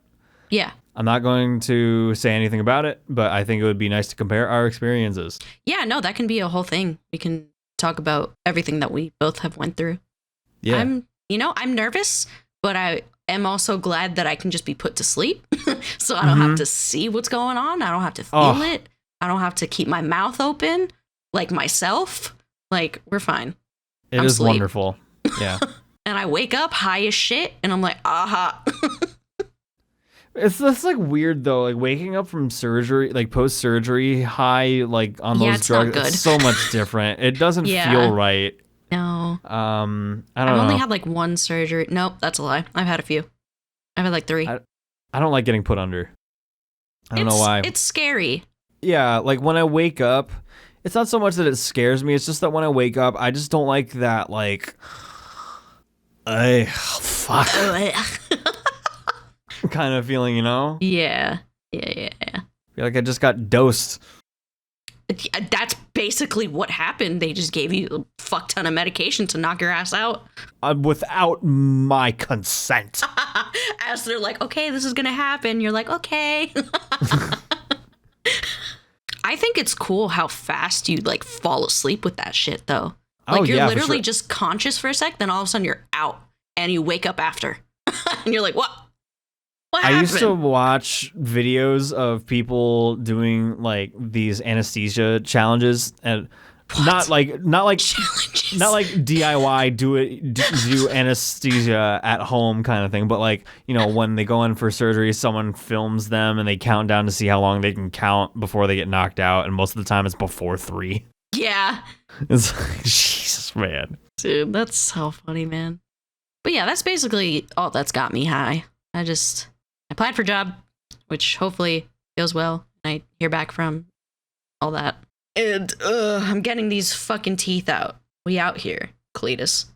Yeah. I'm not going to say anything about it, but I think it would be nice to compare our experiences. Yeah, no, that can be a whole thing. We can talk about everything that we both have went through. Yeah. I'm nervous, but I am also glad that I can just be put to sleep. So I don't have to see what's going on. I don't have to feel it. I don't have to keep my mouth open like myself. Like, we're fine. It is wonderful. Yeah. And I wake up high as shit and I'm like, aha. It's like weird though, like waking up from surgery, like post-surgery high, like on those drugs. It's so much different. It doesn't feel right. No. I don't know. I've only had like one surgery. Nope, that's a lie. I've had a few. I've had like 3. I don't like getting put under. I don't know why. It's scary. Yeah, like when I wake up, it's not so much that it scares me. It's just that when I wake up, I just don't like that, like, fuck. kind of feeling, you know? Yeah. I feel like I just got dosed. That's basically what happened. They just gave you a fuck ton of medication to knock your ass out. Without my consent. As they're like, okay, this is going to happen. You're like, okay. I think it's cool how fast you like fall asleep with that shit though. Like you're literally just conscious for a sec, then all of a sudden you're out and you wake up after. And you're like, what? I used to watch videos of people doing like these anesthesia challenges and not like DIY do anesthesia at home kind of thing, but like, you know, when they go in for surgery, someone films them and they count down to see how long they can count before they get knocked out, and most of the time it's before 3. Yeah. It's like, Jesus, man. Dude, that's so funny, man. But yeah, that's basically all that's got me high. I applied for a job, which hopefully goes well, and I hear back from all that. And I'm getting these fucking teeth out. We out here, Cletus.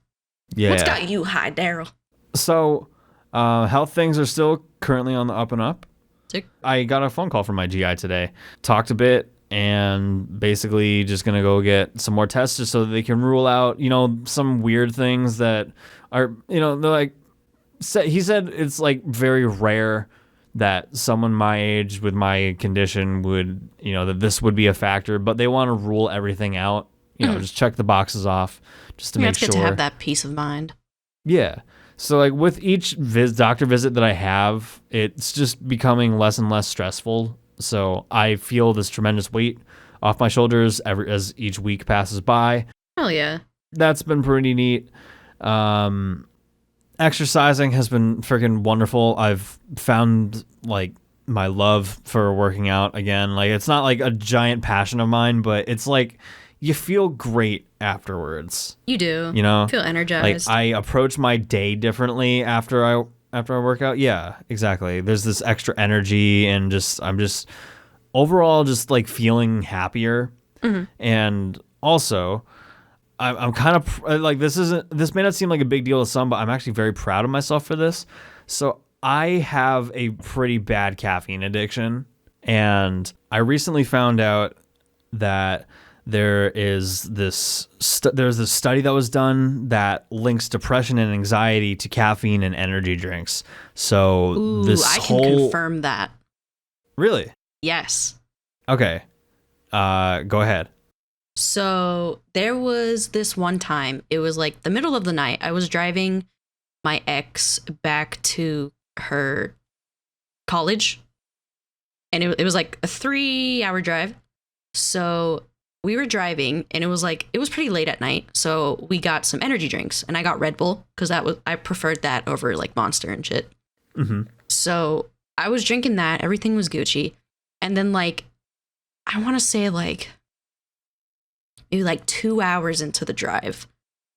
Yeah. What's got you high, Darryl? So, health things are still currently on the up and up. Sick. I got a phone call from my GI today. Talked a bit and basically just going to go get some more tests just so that they can rule out, you know, some weird things that are, you know, they're like, he said it's like very rare that someone my age with my condition would, you know, that this would be a factor, but they want to rule everything out, you know, just check the boxes off just to make sure. It's good to have that peace of mind. Yeah. So like with each doctor visit that I have, it's just becoming less and less stressful. So I feel this tremendous weight off my shoulders as each week passes by. Hell yeah. That's been pretty neat. Exercising has been freaking wonderful. I've found like my love for working out again. Like it's not like a giant passion of mine, but it's like you feel great afterwards. You do. You know? You feel energized. Like I approach my day differently after I work out. Yeah, exactly. There's this extra energy and I'm just overall just like feeling happier. Mm-hmm. And also I'm kind of like, this may not seem like a big deal to some, but I'm actually very proud of myself for this. So I have a pretty bad caffeine addiction, and I recently found out that there's this study that was done that links depression and anxiety to caffeine and energy drinks. So I can confirm that. Really? Yes. Okay. Go ahead. So there was this one time, it was like the middle of the night. I was driving my ex back to her college, and it was like a 3-hour drive. So we were driving, and it was pretty late at night. So we got some energy drinks, and I got Red Bull because I preferred that over like Monster and shit. Mm-hmm. So I was drinking that. Everything was Gucci. And then like, I want to say like, maybe like 2 hours into the drive,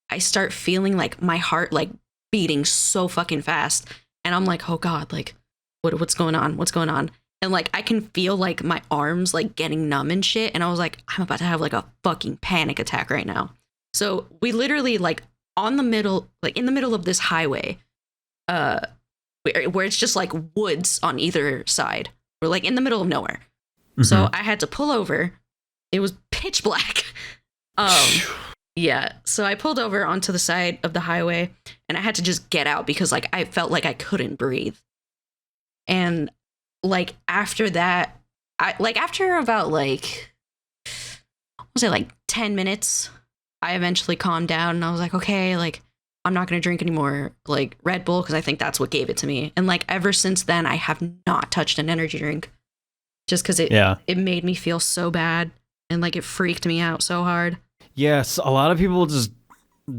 I start feeling like my heart like beating so fucking fast. And I'm like, oh God, like what's going on? What's going on? And like, I can feel like my arms like getting numb and shit. And I was like, I'm about to have like a fucking panic attack right now. So we literally like on the middle, like in the middle of this highway, where it's just like woods on either side. We're like in the middle of nowhere. Mm-hmm. So I had to pull over. It was pitch black. Yeah. So I pulled over onto the side of the highway and I had to just get out because like I felt like I couldn't breathe. And like after that, after about like, what was it, like 10 minutes, I eventually calmed down and I was like, okay, like I'm not going to drink any more like Red Bull because I think that's what gave it to me. And like ever since then, I have not touched an energy drink just because it made me feel so bad and like it freaked me out so hard. Yes, a lot of people just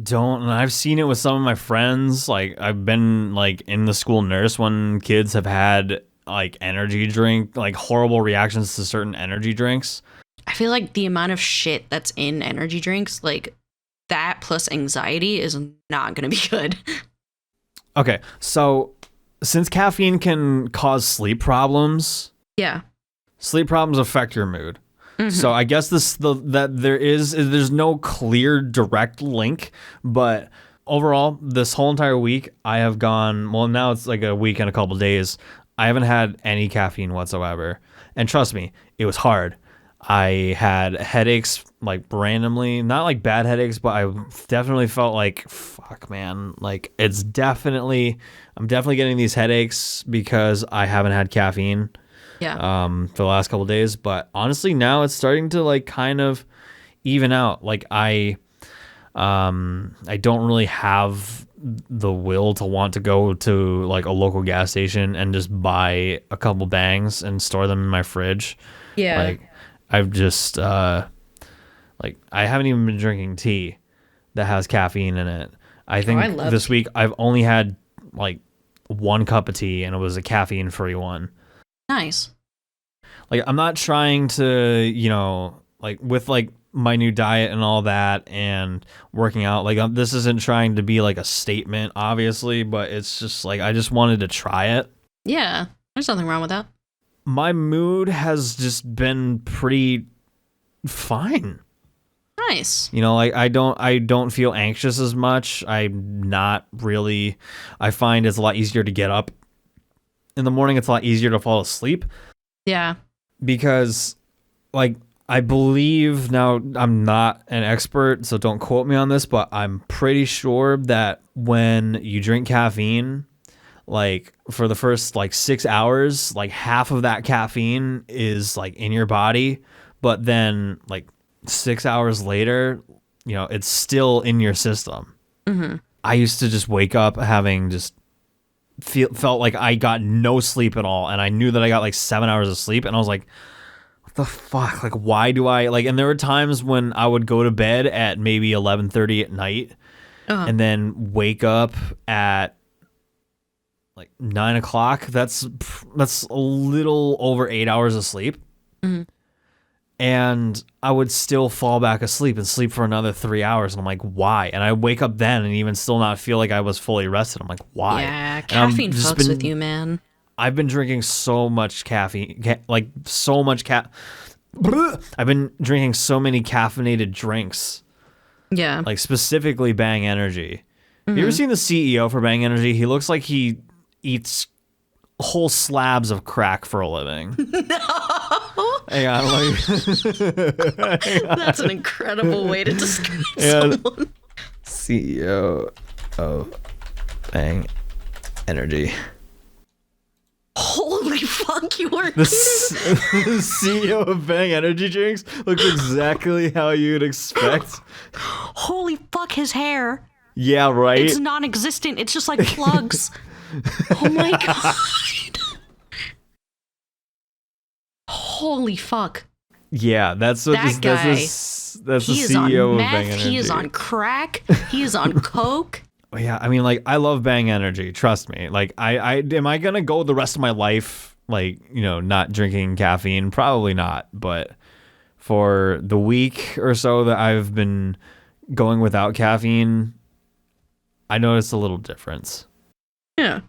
don't, and I've seen it with some of my friends. Like I've been like in the school nurse when kids have had like energy drink, like horrible reactions to certain energy drinks. I feel like the amount of shit that's in energy drinks, like that plus anxiety is not going to be good. Okay, so since caffeine can cause sleep problems, sleep problems affect your mood. Mm-hmm. So I guess there's no clear direct link, but overall, this whole entire week I have gone, well, now it's like a week and a couple days. I haven't had any caffeine whatsoever. And trust me, it was hard. I had headaches like randomly, not like bad headaches, but I definitely felt like, fuck, man, like I'm definitely getting these headaches because I haven't had caffeine. Yeah. For the last couple of days, but honestly now it's starting to like kind of even out. Like I don't really have the will to want to go to like a local gas station and just buy a couple bangs and store them in my fridge. Yeah. Like I've just like I haven't even been drinking tea that has caffeine in it. I think this week I've only had like one cup of tea and it was a caffeine-free one. Nice. Like I'm not trying to, like with like my new diet and all that and working out, like this isn't trying to be like a statement, obviously, but it's just like I just wanted to try it. Yeah, there's nothing wrong with that. My mood has just been pretty fine. Nice. Like I don't feel anxious as much. I'm not really. I find it's a lot easier to get up in the morning. It's a lot easier to fall asleep. Yeah. Because, like, I believe, now I'm not an expert, so don't quote me on this, but I'm pretty sure that when you drink caffeine, like, for the first, like, 6 hours, like, half of that caffeine is, like, in your body, but then, like, 6 hours later, it's still in your system. Mm-hmm. I used to just wake up having just felt like I got no sleep at all, and I knew that I got like 7 hours of sleep, and I was like, what the fuck, like why do I like, and there were times when I would go to bed at maybe 11:30 at night, and then wake up at like 9 o'clock. That's a little over 8 hours of sleep. Mm-hmm. And I would still fall back asleep and sleep for another 3 hours. And I'm like, why? And I wake up then and even still not feel like I was fully rested. I'm like, why? Yeah, caffeine fucks with you, man. I've been drinking so much caffeine, I've been drinking so many caffeinated drinks. Yeah. Like specifically Bang Energy. Mm-hmm. You ever seen the CEO for Bang Energy? He looks like he eats whole slabs of crack for a living. No. Hang on, That's an incredible way to describe someone. CEO of Bang Energy. Holy fuck, you are the CEO of Bang Energy Drinks looks exactly how you'd expect. Holy fuck, his hair. Yeah, right? It's non-existent. It's just like plugs. Oh my god. Holy fuck. Yeah, that's what that guy. That's the he CEO is on of meth, Bang Energy. He is on crack. He is on coke. Yeah, I mean, like, I love Bang Energy. Trust me. Like, I am I gonna go the rest of my life, like, not drinking caffeine? Probably not. But for the week or so that I've been going without caffeine, I noticed a little difference. Yeah.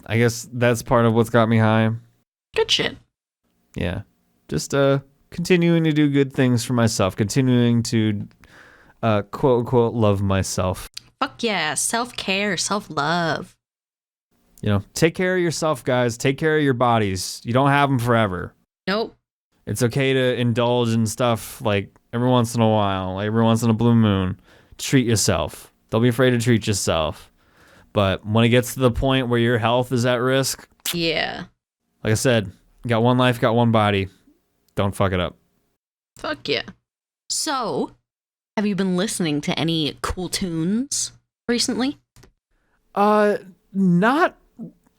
I guess that's part of what's got me high. Good shit. Yeah. Just continuing to do good things for myself, continuing to quote unquote love myself. Fuck yeah. Self-care, self-love. You know, take care of yourself, guys. Take care of your bodies. You don't have them forever. Nope. It's okay to indulge in stuff like every once in a while, like every once in a blue moon. Treat yourself. Don't be afraid to treat yourself. But when it gets to the point where your health is at risk, Yeah. like I said, got one life, got one body. Don't fuck it up. Fuck yeah. So, have you been listening to any cool tunes recently? Not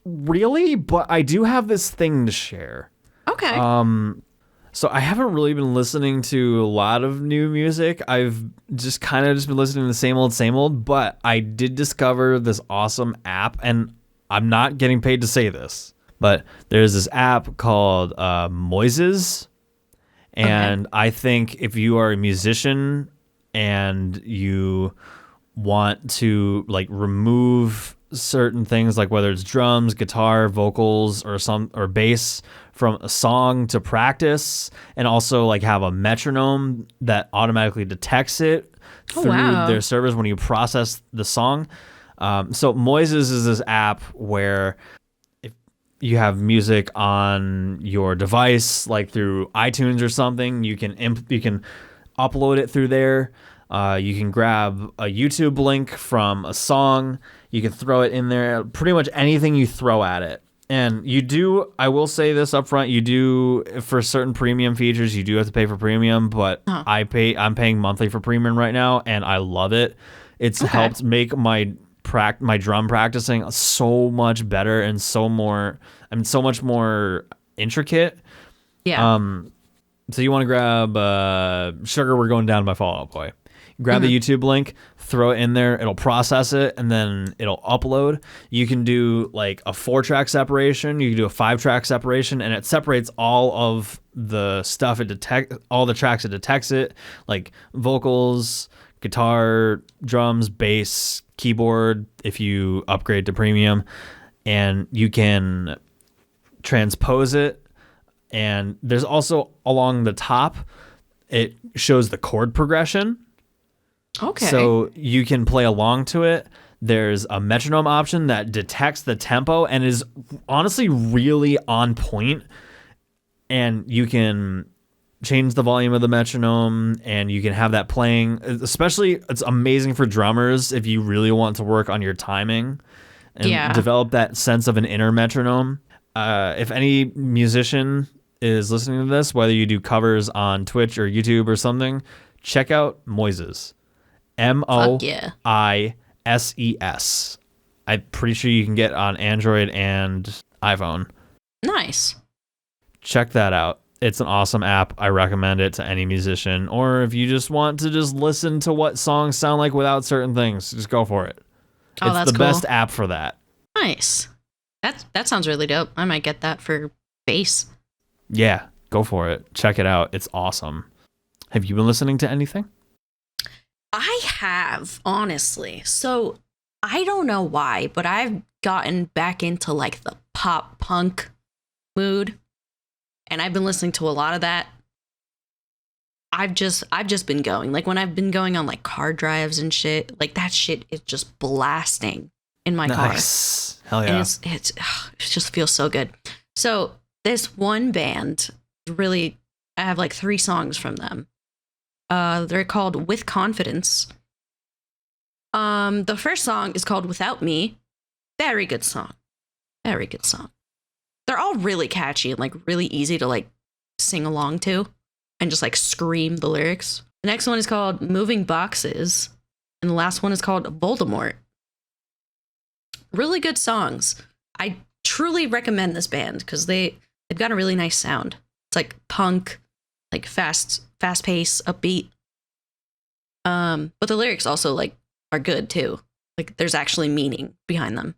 really, but I do have this thing to share. Okay. So I haven't really been listening to a lot of new music. I've just kind of just been listening to the same old, but I did discover this awesome app, and I'm not getting paid to say this, but there's this app called Moises, and I think if you are a musician and you want to like remove certain things, like whether it's drums, guitar, vocals, or bass from a song to practice, and also like have a metronome that automatically detects it through their servers when you process the song. So Moises is this app where if you have music on your device, like through iTunes or something, you can upload it through there. You can grab a YouTube link from a song. You can throw it in there. Pretty much anything you throw at it. And you do, I will say this up front, you do, for certain premium features, you do have to pay for premium, but I'm paying monthly for premium right now, and I love it. It's helped make my drum practicing so much better and so much more intricate. Yeah. So you want to grab Sugar, We're Going Down by Fall Out Boy. Grab the YouTube link, throw it in there, it'll process it, and then it'll upload. You can do like a 4-track separation, you can do a 5-track separation, and it separates all of the stuff all the tracks it detects it, like vocals, guitar, drums, bass, keyboard, if you upgrade to premium, and you can transpose it. And there's also along the top, it shows the chord progression. Okay. So you can play along to it. There's a metronome option that detects the tempo and is honestly really on point. And you can change the volume of the metronome and you can have that playing. Especially, it's amazing for drummers if you really want to work on your timing and develop that sense of an inner metronome. If any musician is listening to this, whether you do covers on Twitch or YouTube or something, check out Moises. Moises. I'm pretty sure you can get on Android and iPhone. Nice. Check that out. It's an awesome app. I recommend it to any musician. Or if you just want to just listen to what songs sound like without certain things, just go for it. Oh, it's the best app for that. Nice. That sounds really dope. I might get that for bass. Yeah, go for it. Check it out. It's awesome. Have you been listening to anything? I have, honestly. So I don't know why, but I've gotten back into like the pop punk mood, and I've been listening to a lot of that. I've just been going, like when I've been going on like car drives and shit, like that shit is just blasting in my car. Hell yeah. And it just feels so good. So this one band, really, I have like 3 songs from them. They're called With Confidence. The first song is called Without Me. Very good song. Very good song. They're all really catchy and like really easy to like sing along to and just like scream the lyrics. The next one is called Moving Boxes. And the last one is called Voldemort. Really good songs. I truly recommend this band because they've got a really nice sound. It's like punk, like fast pace, upbeat. But the lyrics also like are good too. Like there's actually meaning behind them.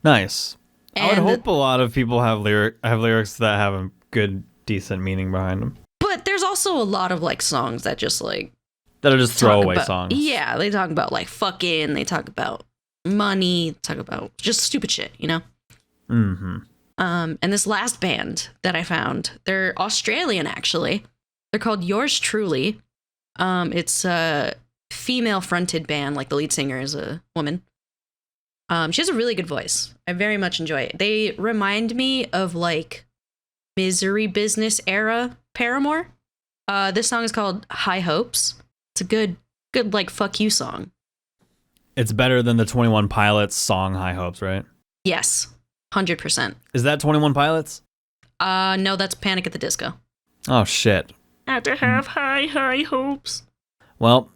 Nice. And I would hope a lot of people have lyrics that have a good, decent meaning behind them. But there's also a lot of like songs that just like that are just throwaway songs. Yeah, they talk about like fucking, they talk about money, talk about just stupid shit, you know? Mm-hmm. And this last band that I found, they're Australian actually. They're called Yours Truly. It's female fronted band. Like the lead singer is a woman. She has a really good voice. I very much enjoy it. They remind me of like Misery Business era Paramore. This song is called High Hopes. It's a good like fuck you song. It's better than the 21 Pilots song High Hopes, right? Yes, 100%. Is that 21 Pilots? No, that's Panic at the Disco. Oh shit. Had to have high hopes. Well,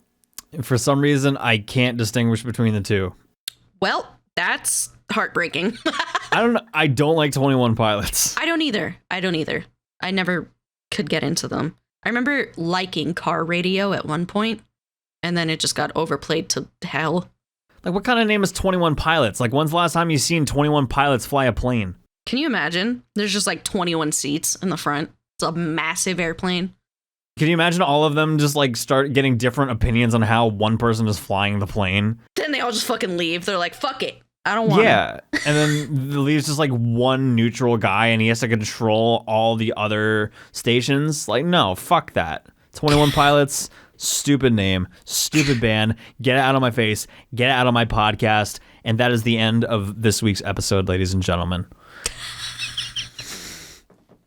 for some reason I can't distinguish between the two. Well, that's heartbreaking. I don't like 21 Pilots. I don't either. I never could get into them. I remember liking Car Radio at one point, and then it just got overplayed to hell. Like, what kind of name is 21 Pilots? Like, when's the last time you've seen 21 Pilots fly a plane? Can you imagine? There's just like 21 seats in the front. It's a massive airplane. Can you imagine all of them just like start getting different opinions on how one person is flying the plane? Then they all just fucking leave. They're like, fuck it. I don't want Yeah. And then leaves just like one neutral guy and he has to control all the other stations. Like, no, fuck that. 21 Pilots, stupid name, stupid band. Get it out of my face. Get it out of my podcast. And that is the end of this week's episode, ladies and gentlemen.